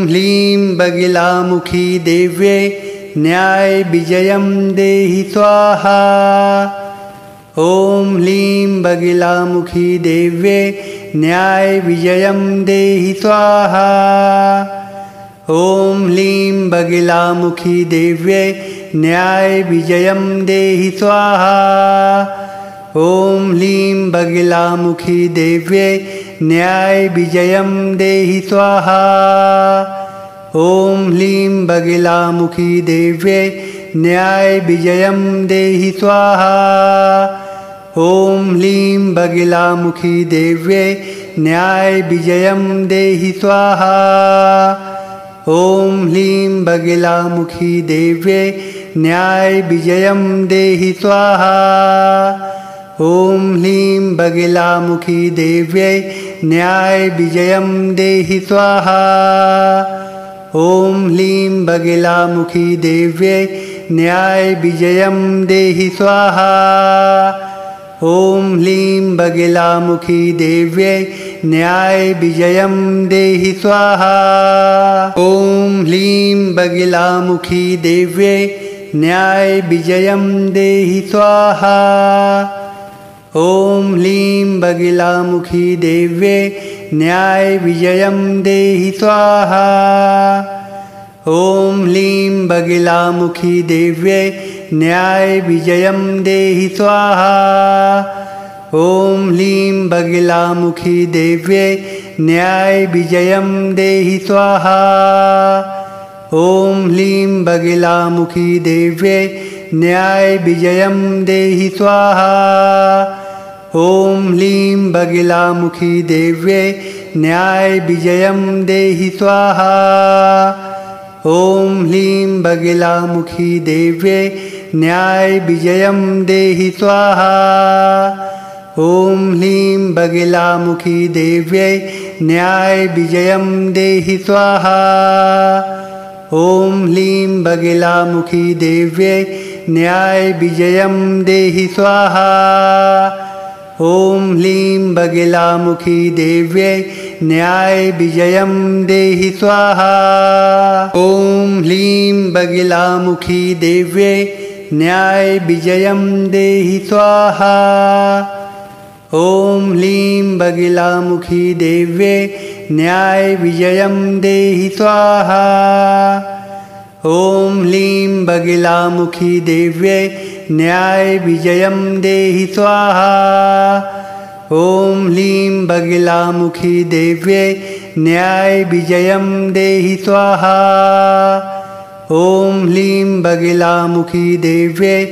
ह्लीं बगिलामुखी देव्ये न्यायविजयं देहि स्वाहा। ॐ ह्लीं बगिलामुखी देव्ये न्यायविजयं देहि स्वाहा। ॐ ह्लीं बगिलामुखी देव्ये न्यायविजयं देहि स्वाहा। ॐ ह्लीं बगिलामुखी देव्ये न्यायविजयं देहि स्वाहा। ॐ ह्लीं बगिलामुखी देव्ये न्यायविजयं देहि स्वाहा। ॐ ह्लीं बगिलामुखी देव्ये न्यायविजयं देहि स्वाहा। ॐ ह्लीं बगिलामुखी देव्ये न्यायविजयं देहि स्वाहा। ॐ ह्लीं बगिलामुखी देव्ये न्यायविजयं देहि स्वाहा। ॐ ह्लीं बगिलामुखी देव्ये न्यायविजयं देहि स्वाहा। ॐ ह्लीं बगिलामुखी देव्ये न्यायविजयं देहि स्वाहा। ॐ ह्लीं बगिलामुखी देव्ये न्यायविजयं देहि स्वाहा। ॐ ह्लीं बगिलामुखी देव्ये न्यायविजयं देहि स्वाहा। ॐ ह्लीं बगिलामुखी देव्ये न्यायविजयं देहि स्वाहा। ॐ ह्लीं बगिलामुखी देव्ये न्यायविजयं देहि स्वाहा। ॐ ह्लीं बगिलामुखी देव्ये न्यायविजयं देहि स्वाहा। ॐ ह्लीं बगिलामुखी देव्ये न्यायविजयं देहि स्वाहा। ॐ ह्लीं बगिलामुखी देव्ये न्यायविजयं देहि स्वाहा। ॐ ह्लीं बगिलामुखी देव्ये न्यायविजयं देहि स्वाहा। ॐ ह्लीं बगिलामुखी देव्ये न्यायविजयं देहि स्वाहा। ॐ ह्लीं बगिलामुखी देव्ये न्यायविजयं देहि स्वाहा। ॐ ह्लीं बगिलामुखी देव्ये न्यायविजयं देहि स्वाहा। ॐ ह्लीं बगिलामुखी देव्ये न्यायविजयं देहि स्वाहा। ॐ ह्लीं बगिलामुखी देव्ये न्यायविजयं देहि स्वाहा। ॐ ह्लीं बगिलामुखी देव्ये न्यायविजयं देहि स्वाहा। ॐ ह्लीं बगिलामुखी देव्ये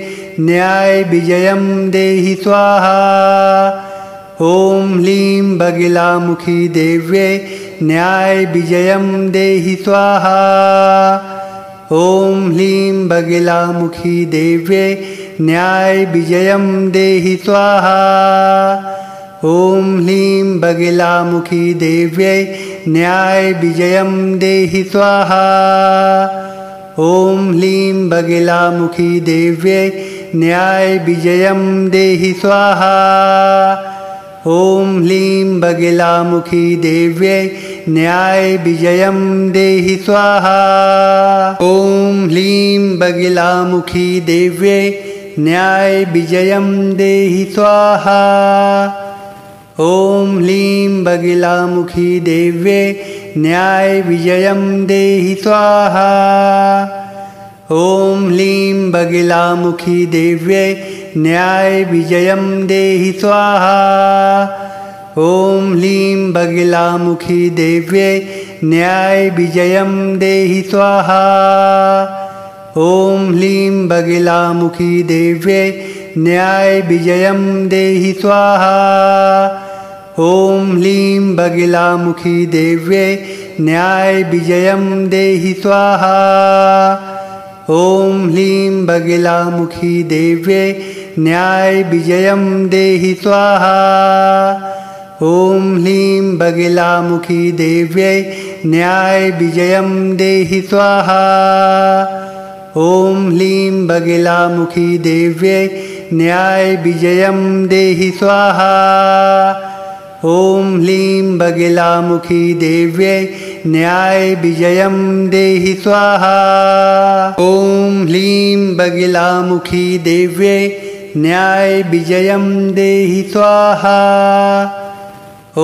न्यायविजयं देहि स्वाहा। ॐ ह्लीं बगिलामुखी देव्ये न्यायविजयं देहि स्वाहा। ॐ ह्लीं बगिलामुखी देव्ये न्यायविजयं देहि स्वाहा। ॐ ह्लीं बगिलामुखी देव्ये न्यायविजयं देहि स्वाहा। ॐ ह्लीं बगिलामुखी देव्ये न्यायविजयं देहि स्वाहा। ॐ ह्लीं बगिलामुखी देव्ये न्यायविजयं देहि स्वाहा। ॐ ह्लीं बगिलामुखी देव्ये न्यायविजयं देहि स्वाहा। ॐ ह्लीं बगिलामुखी देव्ये न्यायविजयं देहि स्वाहा। ॐ ह्लीं बगिलामुखी देव्ये न्यायविजयं देहि स्वाहा। ॐ ह्लीं बगिलामुखी देव्ये न्यायविजयं देहि स्वाहा। ॐ ह्लीं बगिलामुखी देव्ये न्यायविजयं देहि स्वाहा। ॐ ह्लीं बगिलामुखी देव्ये न्यायविजयं देहि स्वाहा। ॐ ह्लीं बगिलामुखी देव्ये न्यायविजयं देहि स्वाहा। ॐ ह्लीं बगिलामुखी देव्ये न्यायविजयं देहि स्वाहा। ॐ ह्लीं बगिलामुखी देव्ये न्यायविजयं देहि स्वाहा। ॐ ह्लीं बगिलामुखी देव्यै न्यायविजयं देहि स्वाहा। ॐ ह्लीं बगिलामुखी देव्यै न्यायविजयं देहि स्वाहा।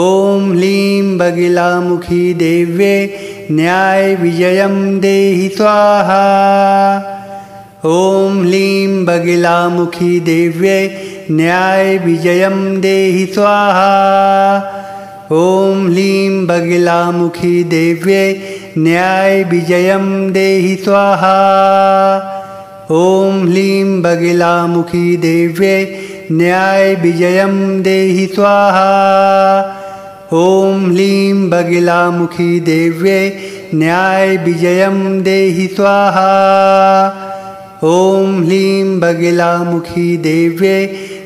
ॐ ह्लीं बगिलामुखी देव्यै न्यायविजयं देहि स्वाहा। ॐ ह्लीं बगिलामुखी देव्यै न्यायविजयं देहि स्वाहा। ॐ ह्लीं बगिलामुखी देव्यै न्यायविजयं देहि स्वाहा। ॐ ह्लीं बगिलामुखी देव्यै न्यायविजयं देहि स्वाहा। ॐ ह्लीं बगिलामुखी देव्यै न्यायविजयं देहि स्वाहा। ॐ ह्लीं बगिलामुखी देव्यै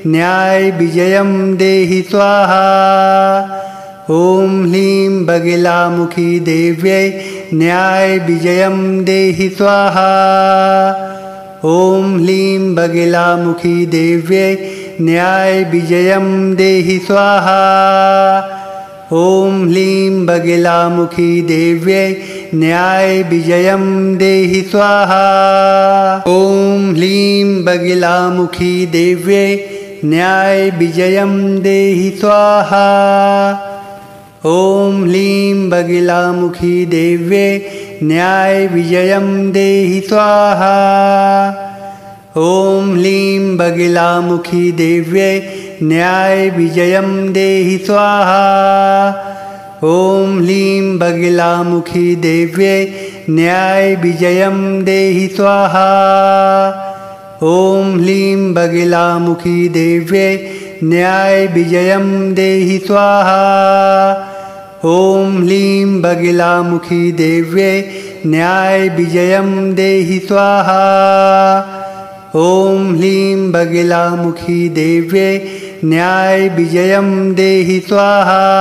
न्यायविजयं देहि स्वाहा। ॐ ह्लीं बगिलामुखी देव्यै न्यायविजयं देहि स्वाहा। ॐ ह्लीं बगिलामुखी देव्यै न्यायविजयं देहि स्वाहा। ॐ ह्लीं बगिलामुखी देव्यै न्यायविजयं देहि स्वाहा। ॐ ह्लीं बगिलामुखी देव्यै न्यायविजयं देहि स्वाहा। ॐ ह्लीं बगिलामुखी देव्यै न्यायविजयं देहि स्वाहा। ॐ ह्लीं बगिलामुखी देव्यै न्यायविजयं देहि स्वाहा। ॐ ह्लीं बगिलामुखी देव्यै न्यायविजयं देहि स्वाहा। ॐ ह्लीं बगिलामुखी देव्यै न्यायविजयं देहि स्वाहा। ॐ ह्लीं बगिलामुखी देव्यै न्यायविजयं देहि स्वाहा। ॐ ह्लीं बगिलामुखी देव्यै न्यायविजयं देहि स्वाहा।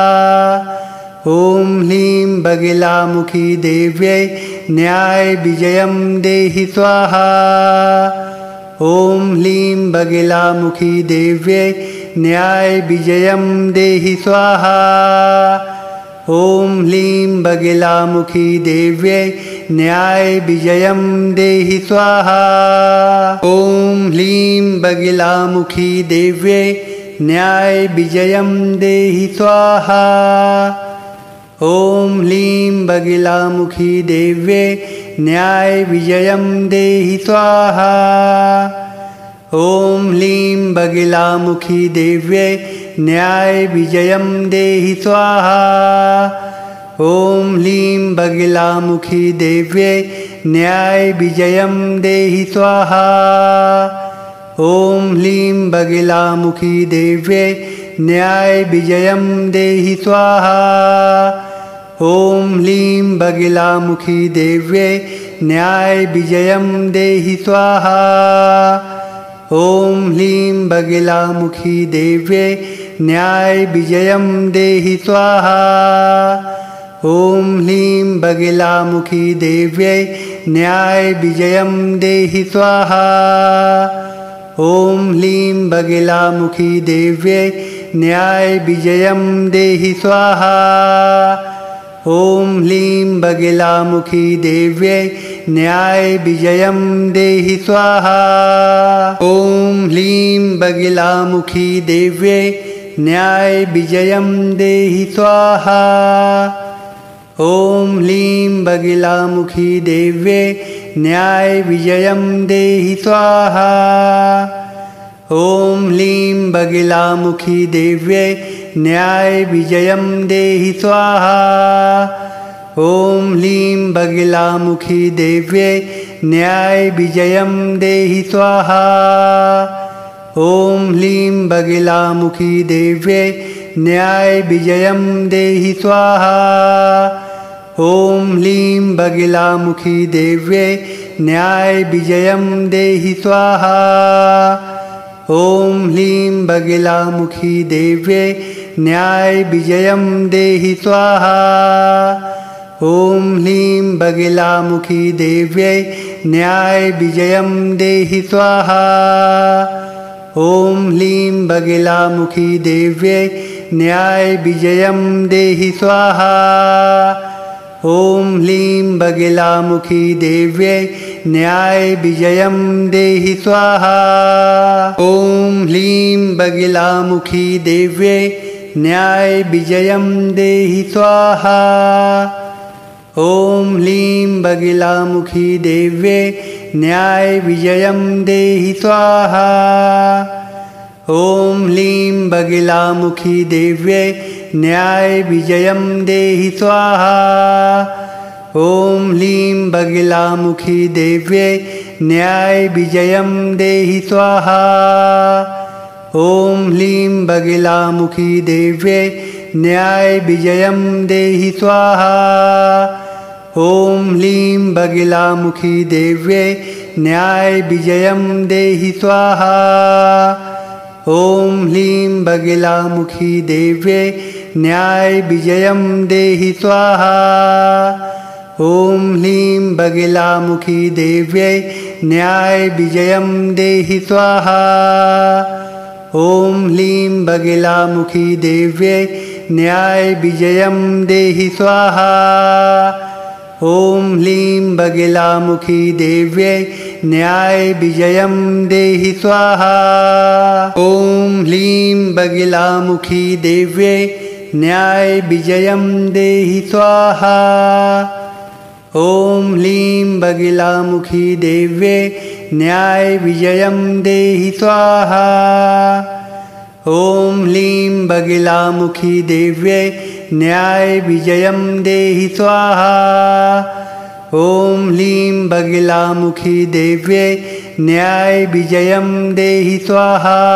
ॐ ह्लीं बगिलामुखी देव्यै न्यायविजयं देहि स्वाहा। ॐ ह्लीं बगिलामुखी देव्यै न्यायविजयं देहि स्वाहा। ॐ ह्लीं बगिलामुखी देव्यै न्यायविजयं देहि स्वाहा। ॐ ह्लीं बगिलामुखी देव्यै न्यायविजयं देहि स्वाहा। ॐ ह्लीं बगिलामुखी देव्यै न्यायविजयं देहि स्वाहा। ॐ ह्लीं बगिलामुखी देव्यै न्यायविजयं देहि स्वाहा। ॐ ह्लीं बगिलामुखी देव्यै न्यायविजयं देहि स्वाहा। ॐ ह्लीं बगिलामुखी देव्यै न्यायविजयं देहि स्वाहा। ॐ ह्लीं बगिलामुखी देव्यै न्यायविजयं देहि स्वाहा। ॐ ह्लीं बगिलामुखी देव्यै न्यायविजयं देहि स्वाहा। ॐ ह्लीं बगिलामुखी देव्यै न्यायविजयं देहि स्वाहा। ॐ ह्लीं बगिलामुखी देव्यै न्यायविजयं देहि स्वाहा। ॐ ह्लीं बगिलामुखी देव्यै न्यायविजयं देहि स्वाहा। ॐ ह्लीं बगिलामुखी देव्यै न्यायविजयं देहि स्वाहा। ॐ ह्लीं बगिलामुखी देव्यै न्यायविजयं देहि स्वाहा। ॐ ह्लीं बगिलामुखी देव्यै न्यायविजयं देहि स्वाहा। ॐ ह्लीं बगिलामुखी देव्यै न्यायविजयं देहि स्वाहा। ॐ ह्लीं बगिलामुखी देव्यै न्यायविजयं देहि स्वाहा। ॐ ह्लीं बगिलामुखी देव्यै न्यायविजयं देहि स्वाहा। ॐ ह्लीं बगिलामुखी देव्यै न्यायविजयं देहि स्वाहा। ॐ ह्लीं बगिलामुखी देव्यै न्यायविजयं देहि स्वाहा। ॐ ह्लीं बगिलामुखी देव्यै न्यायविजयं देहि स्वाहा। ॐ ह्लीं बगिलामुखी देव्यै न्यायविजयं देहि स्वाहा। ॐ ह्लीं बगिलामुखी देव्यै न्यायविजयं देहि स्वाहा। ॐ ह्लीं बगिलामुखी देव्यै न्यायविजयं देहि स्वाहा। ॐ ह्लीं बगिलामुखी देव्यै न्यायविजयं देहि स्वाहा। ॐ ह्लीं बगिलामुखी देव्यै न्यायविजयं देहि स्वाहा। ॐ ह्लीं बगिलामुखी देव्यै न्यायविजयं देहि स्वाहा। ॐ ह्लीं बगिलामुखी देव्यै न्यायविजयं देहि स्वाहा। ॐ ह्लीं बगिलामुखी देव्यै न्यायविजयं देहि स्वाहा। ॐ ह्लीं बगिलामुखी देव्यै न्यायविजयं देहि स्वाहा। ॐ ह्लीं बगिलामुखी देव्यै न्यायविजयं देहि स्वाहा। ॐ ह्लीं बगिलामुखी देव्यै न्यायविजयं देहि स्वाहा। ॐ ह्लीं बगिलामुखी देव्यै न्यायविजयं देहि स्वाहा। ॐ ह्लीं बगिलामुखी देव्यै न्यायविजयं देहि स्वाहा। ॐ ह्लीं बगिलामुखी देव्यै न्यायविजयं देहि स्वाहा। ॐ ह्लीं बगिलामुखी देव्यै न्यायविजयं देहि स्वाहा।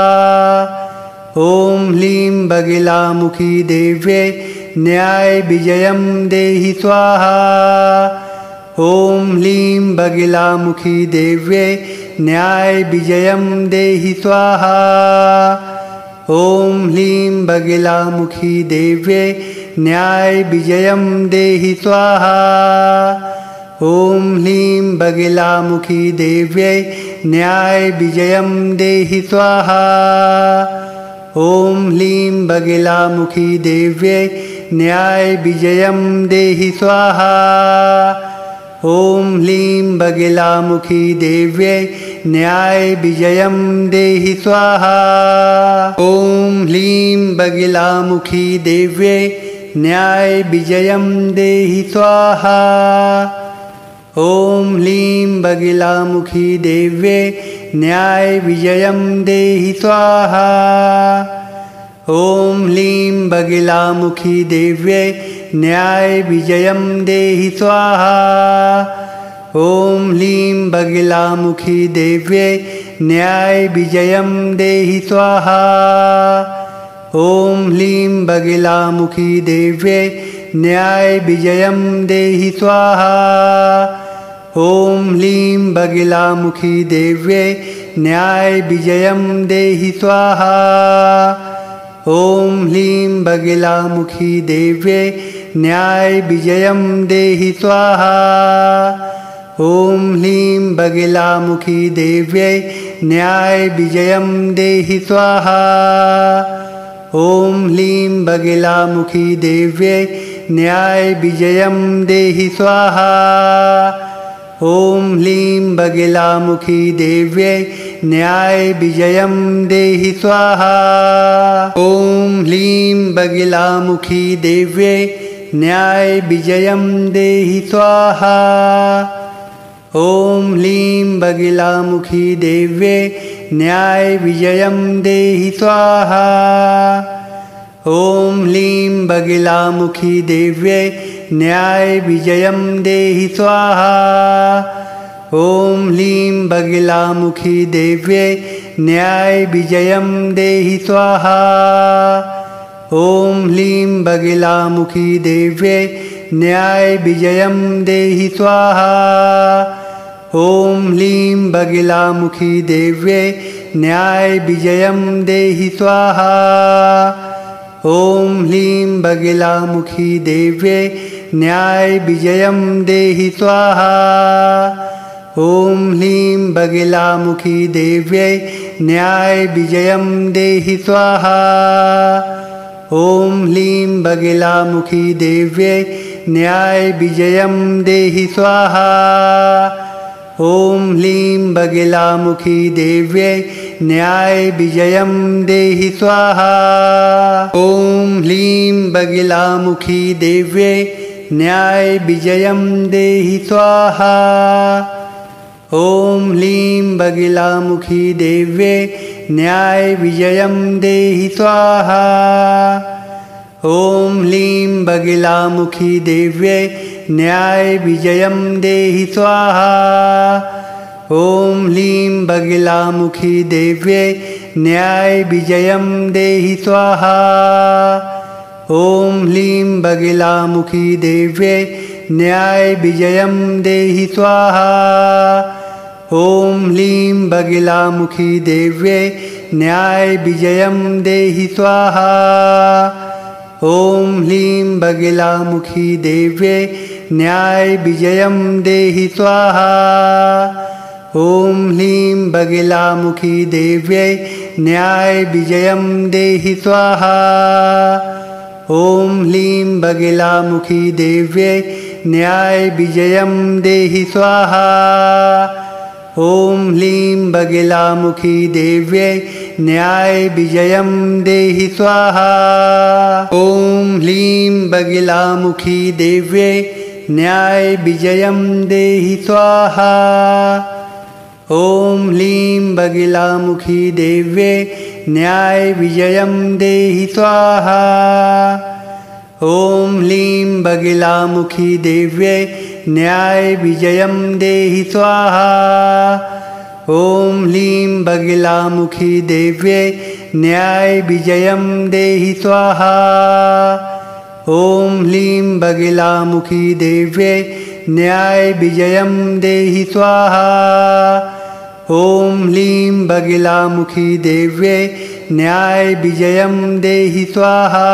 ॐ ह्लीं बगिलामुखी देव्यै न्यायविजयं देहि स्वाहा। ॐ ह्लीं बगिलामुखी देव्यै न्यायविजयं देहि स्वाहा। ॐ ह्लीं बगिलामुखी देव्यै न्यायविजयं देहि स्वाहा। ॐ ह्लीं बगिलामुखी देव्यै न्यायविजयं देहि स्वाहा। ॐ ह्लीं बगिलामुखी देव्यै न्यायविजयं देहि स्वाहा। ॐ ह्लीं बगिलामुखी देव्यै न्यायविजयं देहि स्वाहा। ॐ ह्लीं बगिलामुखी देव्यै न्यायविजयं देहि स्वाहा। ॐ ह्लीं बगिलामुखी देव्यै न्यायविजयं देहि स्वाहा। ॐ ह्लीं बगिलामुखी देव्यै न्यायविजयं देहि स्वाहा। ॐ ह्लीं बगिलामुखी देव्यै न्यायविजयं देहि स्वाहा। ॐ ह्लीं बगिलामुखी देव्यै न्यायविजयं देहि स्वाहा। ॐ ह्लीं बगिलामुखी देव्यै न्यायविजयं देहि स्वाहा। ॐ ह्लीं बगिलामुखी देव्यै न्यायविजयं देहि स्वाहा। ॐ ह्लीं बगिलामुखी देव्यै न्यायविजयं देहि स्वाहा। ॐ ह्लीं बगिलामुखी देव्यै न्यायविजयं देहि स्वाहा। ॐ ह्लीं बगिलामुखी देव्यै न्यायविजयं देहि स्वाहा। ॐ ह्लीं बगिलामुखी देव्यै न्यायविजयं देहि स्वाहा। ॐ ह्लीं बगिलामुखी देव्यै न्यायविजयं देहि स्वाहा। ॐ ह्लीं बगिलामुखी देव्यै न्यायविजयं देहि स्वाहा। ॐ ह्लीं बगिलामुखी देव्यै न्यायविजयं देहि स्वाहा। ॐ ह्लीं बगिलामुखी देव्यै न्यायविजयं देहि स्वाहा। ॐ ह्लीं बगिलामुखी देव्यै न्यायविजयं देहि स्वाहा। ॐ ह्लीं बगिलामुखी देव्यै न्यायविजयं देहि स्वाहा। ॐ ह्लीं बगिलामुखी देव्यै न्यायविजयं देहि स्वाहा। ॐ ह्लीं बगिलामुखी देव्यै न्यायविजयं देहि स्वाहा। ॐ ह्लीं बगिलामुखी देव्यै न्यायविजयं देहि स्वाहा। ॐ ह्लीं बगिलामुखी देव्यै न्यायविजयं देहि स्वाहा। ॐ ह्लीं बगिलामुखी देव्यै न्यायविजयं देहि स्वाहा। ॐ ह्लीं बगिलामुखी देव्यै न्यायविजयं देहि स्वाहा। ॐ ह्लीं बगिलामुखी देव्यै न्यायविजयं देहि स्वाहा। ॐ ह्लीं बगिलामुखी देव्यै न्यायविजयं देहि स्वाहा। ॐ ह्लीं बगिलामुखी देव्यै न्यायविजयं देहि स्वाहा। ॐ ह्लीं बगिलामुखी देव्यै न्यायविजयं देहि स्वाहा। ॐ ह्लीं बगिलामुखी देव्यै न्यायविजयं देहि स्वाहा। ॐ ह्लीं बगिलामुखी देव्यै न्यायविजयं देहि स्वाहा। ॐ ह्लीं बगिलामुखी देव्यै न्यायविजयं देहि स्वाहा। ॐ ह्लीं बगिलामुखी देव्यै न्यायविजयं देहि स्वाहा। ॐ ह्लीं बगिलामुखी देव्यै न्यायविजयं देहि स्वाहा। ॐ ह्लीं बगिलामुखी देव्यै न्यायविजयं देहि स्वाहा। ॐ ह्लीं बगिलामुखी देव्यै न्यायविजयं देहि स्वाहा। ॐ ह्लीं बगिलामुखी देव्यै न्यायविजयं देहि स्वाहा। ॐ ह्लीं बगिलामुखी देव्यै न्यायविजयं देहि स्वाहा।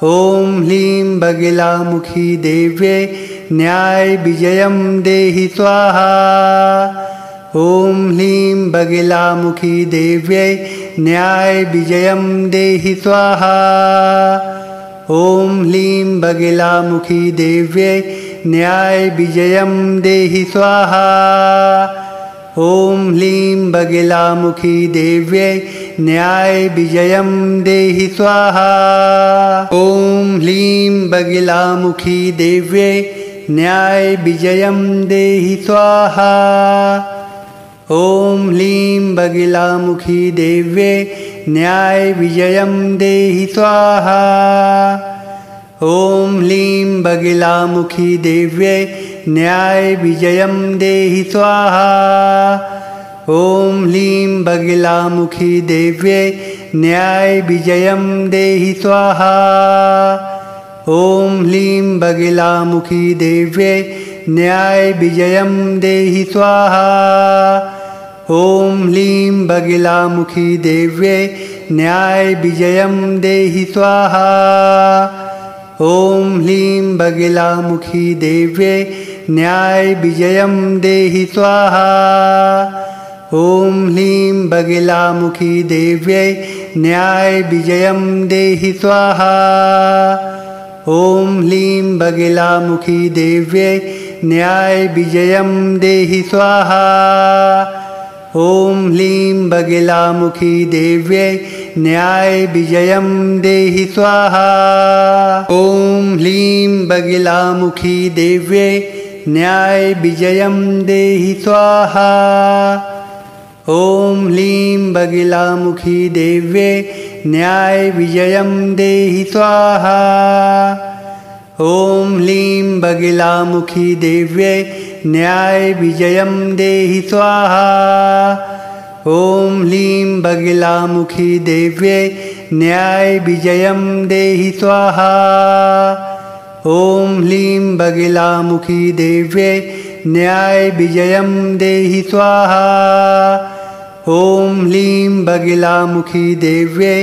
ॐ ह्लीं बगिलामुखी देव्यै न्यायविजयं देहि स्वाहा। ॐ ह्लीं बगिलामुखी देव्यै न्यायविजयं देहि स्वाहा। ॐ ह्लीं बगिलामुखी देव्यै न्यायविजयं देहि स्वाहा। ॐ ह्लीं बगिलामुखी देव्यै न्यायविजयं देहि स्वाहा। ॐ ह्लीं बगिलामुखी देव्यै न्यायविजयं देहि स्वाहा। ॐ ह्लीं बगिलामुखी देव्यै न्यायविजयं देहि स्वाहा। ॐ ह्लीं बगिलामुखी देव्यै न्यायविजयं देहि स्वाहा। ॐ ह्लीं बगिलामुखी देव्यै न्यायविजयं देहि स्वाहा। ॐ ह्लीं बगिलामुखी देव्यै न्यायविजयं देहि स्वाहा। ॐ ह्लीं बगिलामुखी देव्यै न्यायविजयं देहि स्वाहा। ॐ ह्लीं बगिलामुखी देव्यै न्यायविजयं देहि स्वाहा। ॐ ह्लीं बगिलामुखी देव्यै न्यायविजयं देहि स्वाहा। ॐ ह्लीं बगिलामुखी देव्यै न्यायविजयं देहि स्वाहा। ॐ ह्लीं बगिलामुखी देव्यै न्यायविजयं देहि स्वाहा। ॐ ह्लीं बगिलामुखी देव्यै न्यायविजयं देहि स्वाहा। ॐ ह्लीं बगिलामुखी देव्यै न्यायविजयं देहि स्वाहा। ॐ ह्लीं बगिलामुखी देव्यै न्यायविजयं देहि स्वाहा। ॐ ह्लीं बगिलामुखी देव्यै न्यायविजयं देहि स्वाहा। ॐ ह्लीं बगिलामुखी देव्यै न्यायविजयं देहि स्वाहा। ॐ ह्लीं बगिलामुखी देव्यै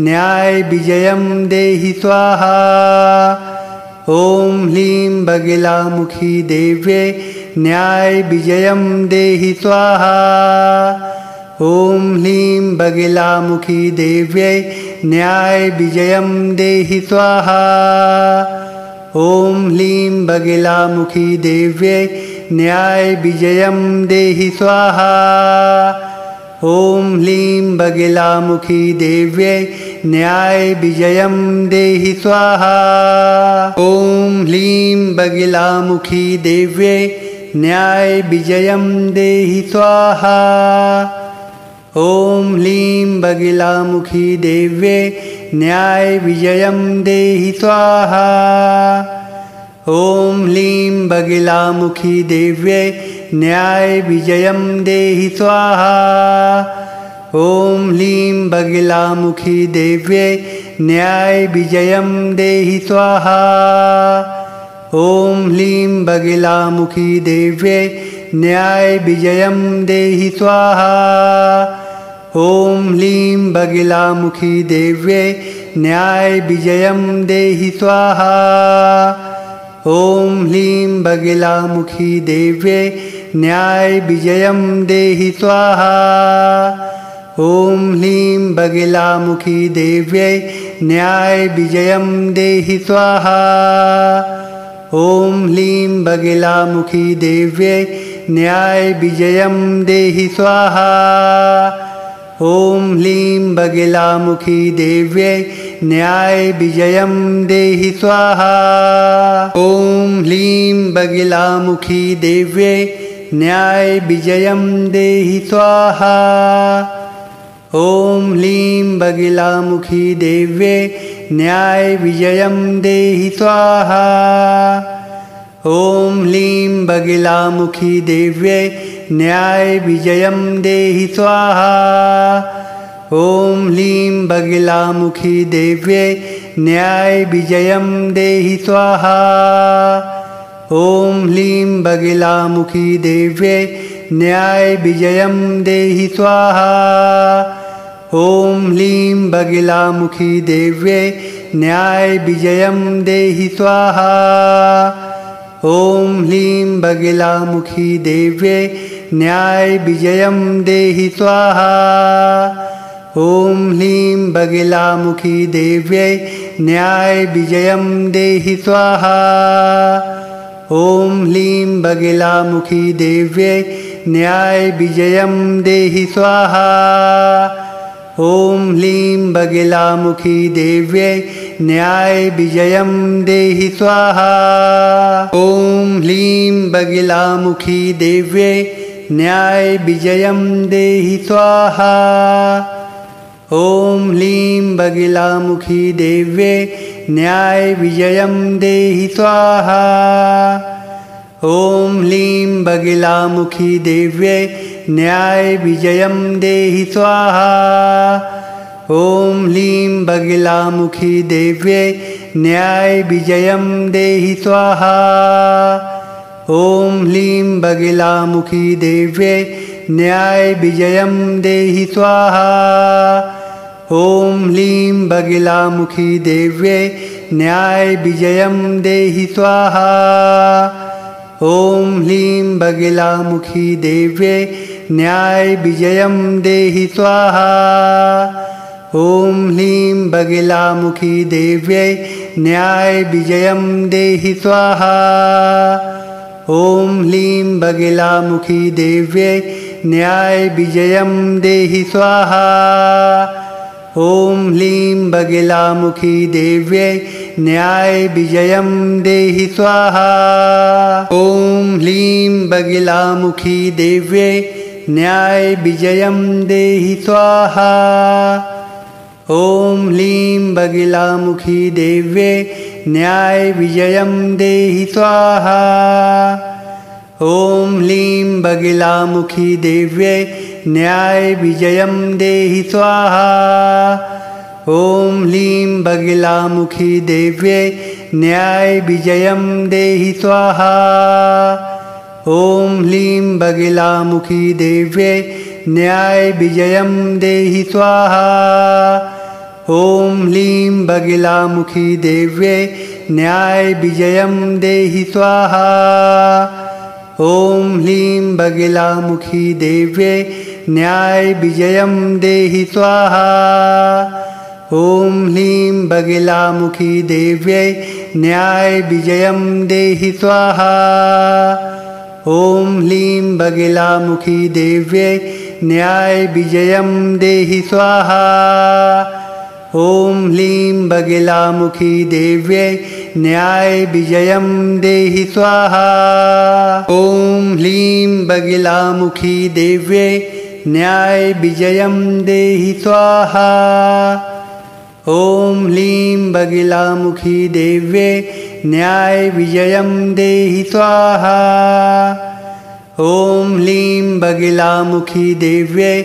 न्यायविजयं देहि स्वाहा। ॐ ह्लीं बगिलामुखी देव्यै न्यायविजयं देहि स्वाहा। ॐ ह्लीं बगिलामुखी देव्यै न्यायविजयं देहि स्वाहा। ॐ ह्लीं बगिलामुखी देव्यै न्यायविजयं देहि स्वाहा। ॐ ह्लीं बगिलामुखी देव्यै न्यायविजयं देहि स्वाहा। ॐ ह्लीं बगिलामुखी देव्यै न्यायविजयं देहि स्वाहा। ॐ ह्लीं बगिलामुखी देव्यै न्यायविजयं देहि स्वाहा। ॐ ह्लीं बगिलामुखी देव्यै न्यायविजयं देहि स्वाहा। ॐ ह्लीं बगिलामुखी देव्यै न्यायविजयं देहि स्वाहा। ॐ ह्लीं बगिलामुखी देव्यै न्यायविजयं देहि स्वाहा। ॐ ह्लीं बगिलामुखी देव्यै न्यायविजयं देहि स्वाहा। ॐ ह्लीं बगिलामुखी देव्यै न्यायविजयं देहि स्वाहा। ॐ ह्लीं बगिलामुखी देव्यै न्यायविजयं देहि स्वाहा। ॐ ह्लीं बगिलामुखी देव्यै न्यायविजयं देहि स्वाहा। ॐ ह्लीं बगिलामुखी देव्यै न्यायविजयं देहि स्वाहा। ॐ ह्लीं बगिलामुखी देव्यै न्यायविजयं देहि स्वाहा। ॐ ह्लीं बगिलामुखी देव्यै न्यायविजयं देहि स्वाहा। ॐ ह्लीं बगिलामुखी देव्यै न्यायविजयं देहि स्वाहा। ॐ ह्लीं बगिलामुखी देव्यै न्यायविजयं देहि स्वाहा। ॐ ह्लीं बगिलामुखी देव्यै न्यायविजयं देहि स्वाहा। ॐ ह्लीं बगिलामुखी देव्यै न्यायविजयं देहि स्वाहा। ॐ ह्लीं बगिलामुखी देव्यै न्यायविजयं देहि स्वाहा। ॐ ह्लीं बगिलामुखी देव्यै न्यायविजयं देहि स्वाहा। ॐ ह्लीं बगिलामुखी देव्यै न्यायविजयं देहि स्वाहा। ॐ ह्लीं बगिलामुखी देव्यै न्यायविजयं देहि स्वाहा। ॐ ह्लीं बगिलामुखी देव्यै न्यायविजयं देहि स्वाहा। ॐ ह्लीं बगिलामुखी देव्यै न्यायविजयं देहि स्वाहा। ॐ ह्लीं बगिलामुखी देव्यै न्यायविजयं देहि स्वाहा। ॐ ह्लीं बगिलामुखी देव्यै न्यायविजयं देहि स्वाहा। ॐ ह्लीं बगिलामुखी देव्यै न्यायविजयं देहि स्वाहा। ॐ ह्लीं बगिलामुखी देव्यै न्यायविजयं देहि स्वाहा। ॐ ह्लीं बगिलामुखी देव्यै न्यायविजयं देहि स्वाहा। ॐ ह्लीं बगिलामुखी देव्यै न्यायविजयं देहि स्वाहा। ॐ ह्लीं बगिलामुखी देव्यै न्यायविजयं देहि स्वाहा। ॐ ह्लीं बगिलामुखी देव्यै न्यायविजयं देहि स्वाहा। ॐ ह्लीं बगिलामुखी देव्यै न्यायविजयं देहि स्वाहा। ॐ ह्लीं बगिलामुखी देव्यै न्यायविजयं देहि स्वाहा। ॐ ह्लीं बगिलामुखी देव्यै न्यायविजयं देहि स्वाहा। ॐ ह्लीं बगिलामुखी देव्यै न्यायविजयं देहि स्वाहा। ॐ ह्लीं बगिलामुखी देव्यै न्यायविजयं देहि स्वाहा। ॐ ह्लीं बगिलामुखी देव्यै न्यायविजयं देहि स्वाहा। ॐ ह्लीं बगिलामुखी देव्यै न्यायविजयं देहि स्वाहा। ॐ ह्लीं बगिलामुखी देव्यै न्यायविजयं देहि स्वाहा। ॐ ह्लीं बगिलामुखी देव्यै न्यायविजयं देहि स्वाहा। ॐ ह्लीं बगिलामुखी देव्यै न्यायविजयं देहि स्वाहा। ॐ ह्लीं बगिलामुखी देव्यै न्यायविजयं देहि स्वाहा। ॐ ह्लीं बगिलामुखी देव्यै न्यायविजयं देहि स्वाहा। ॐ ह्लीं बगिलामुखी देव्यै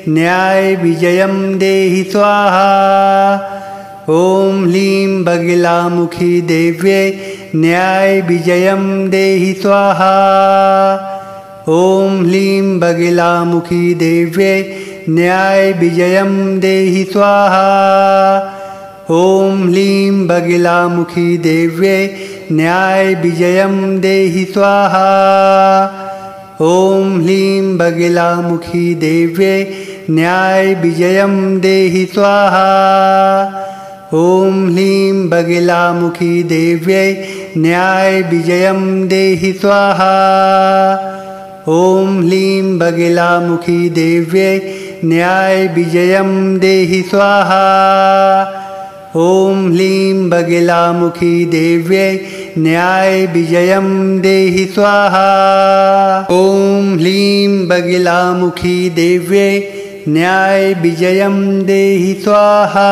न्यायविजयं देहि स्वाहा। ॐ ह्लीं बगिलामुखी देव्यै न्यायविजयं देहि स्वाहा। ॐ ह्लीं बगिलामुखी देव्यै न्यायविजयं देहि स्वाहा। ॐ ह्लीं बगिलामुखी देव्यै न्यायविजयं देहि स्वाहा। ॐ ह्लीं बगिलामुखी देव्यै न्यायविजयं देहि स्वाहा। ॐ ह्लीं बगिलामुखी देव्यै न्यायविजयं देहि स्वाहा। ॐ ह्लीं बगिलामुखी देव्यै न्यायविजयं देहि स्वाहा। ॐ ह्लीं बगिलामुखी देव्यै न्यायविजयं देहि स्वाहा। ॐ ह्लीं बगिलामुखी देव्यै न्यायविजयं देहि स्वाहा।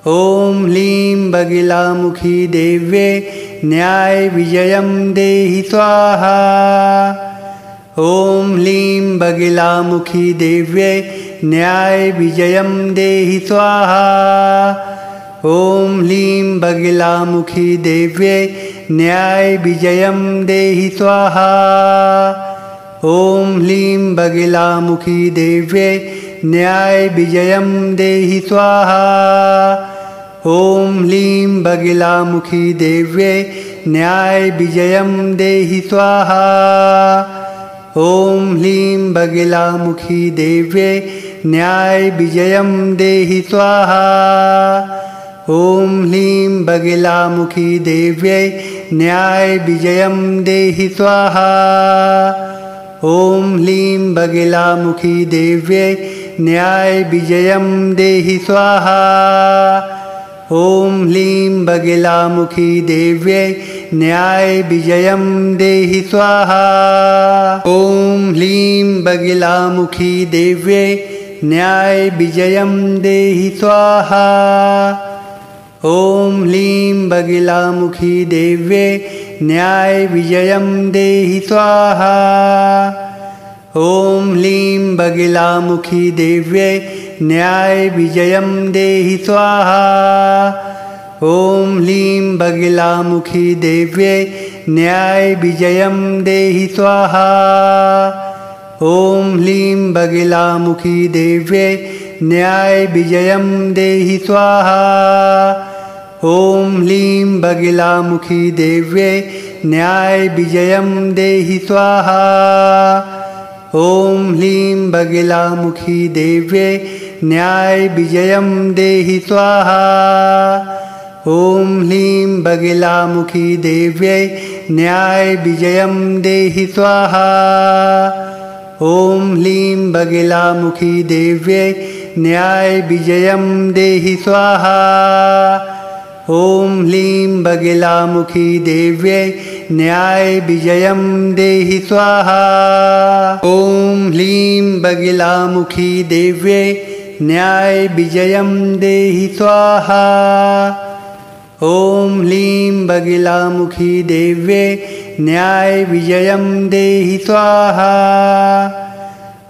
ॐ ह्लीं बगिलामुखी देव्यै न्यायविजयं देहि स्वाहा। ॐ ह्लीं बगिलामुखी देव्यै न्यायविजयं देहि स्वाहा। ॐ ह्लीं बगिलामुखी देव्यै न्यायविजयं देहि स्वाहा। ॐ ह्लीं बगिलामुखी देव्यै न्यायविजयं देहि स्वाहा। ॐ ह्लीं बगिलामुखी देव्यै न्यायविजयं देहि स्वाहा। ॐ ह्लीं बगिलामुखी देव्यै न्यायविजयं देहि स्वाहा। ॐ ह्लीं बगिलामुखी देव्यै न्यायविजयं देहि स्वाहा। ॐ ह्लीं बगिलामुखी देव्यै न्यायविजयं देहि स्वाहा। ॐ ह्लीं बगिलामुखी देव्यै न्यायविजयं देहि स्वाहा। ॐ ह्लीं बगिलामुखी देव्यै न्यायविजयं देहि स्वाहा। ॐ ह्लीं बगिलामुखी देव्यै न्यायविजयं देहि स्वाहा। ॐ ह्लीं बगिलामुखी देव्यै न्यायविजयं देहि स्वाहा। ॐ ह्लीं बगिलामुखी देव्यै न्यायविजयं देहि स्वाहा। ॐ ह्लीं बगिलामुखी देव्यै न्यायविजयं देहि स्वाहा। ॐ ह्लीं बगिलामुखी देव्यै न्यायविजयं देहि स्वाहा। ॐ ह्लीं बगिलामुखी देव्यै न्यायविजयं देहि स्वाहा। ॐ ह्लीं बगिलामुखी देव्यै न्यायविजयं देहि स्वाहा। ॐ ह्लीं बगिलामुखी देव्यै न्यायविजयं देहि स्वाहा। ॐ ह्लीं बगिलामुखी देव्यै न्यायविजयं देहि स्वाहा। ॐ ह्लीं बगिलामुखी देव्यै न्यायविजयं देहि स्वाहा। ॐ ह्लीं बगिलामुखी देव्यै न्यायविजयं देहि स्वाहा।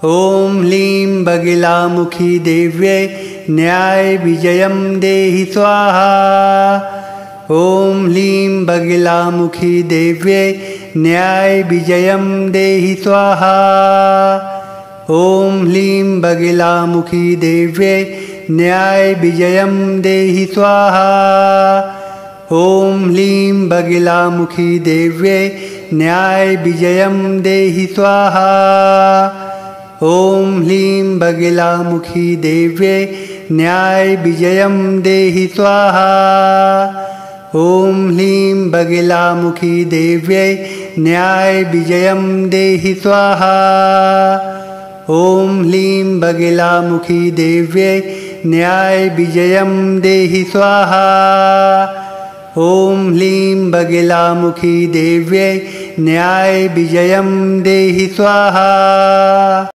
ॐ ह्लीं बगिलामुखी देव्यै न्यायविजयं देहि स्वाहा। ॐ ह्लीं बगिलामुखी देव्यै न्यायविजयं देहि स्वाहा। ॐ ह्लीं बगिलामुखी देव्यै न्यायविजयं देहि स्वाहा। ॐ ह्लीं बगिलामुखी देव्यै न्यायविजयं देहि स्वाहा। ॐ ह्लीं बगिलामुखी देव्यै न्यायविजयं देहि स्वाहा। ॐ ह्लीं बगिलामुखी देव्यै न्यायविजयं देहि स्वाहा। ॐ ह्लीं बगिलामुखी देव्यै न्यायविजयं देहि स्वाहा। ॐ ह्लीं बगिलामुखी देव्यै न्यायविजयं देहि स्वाहा।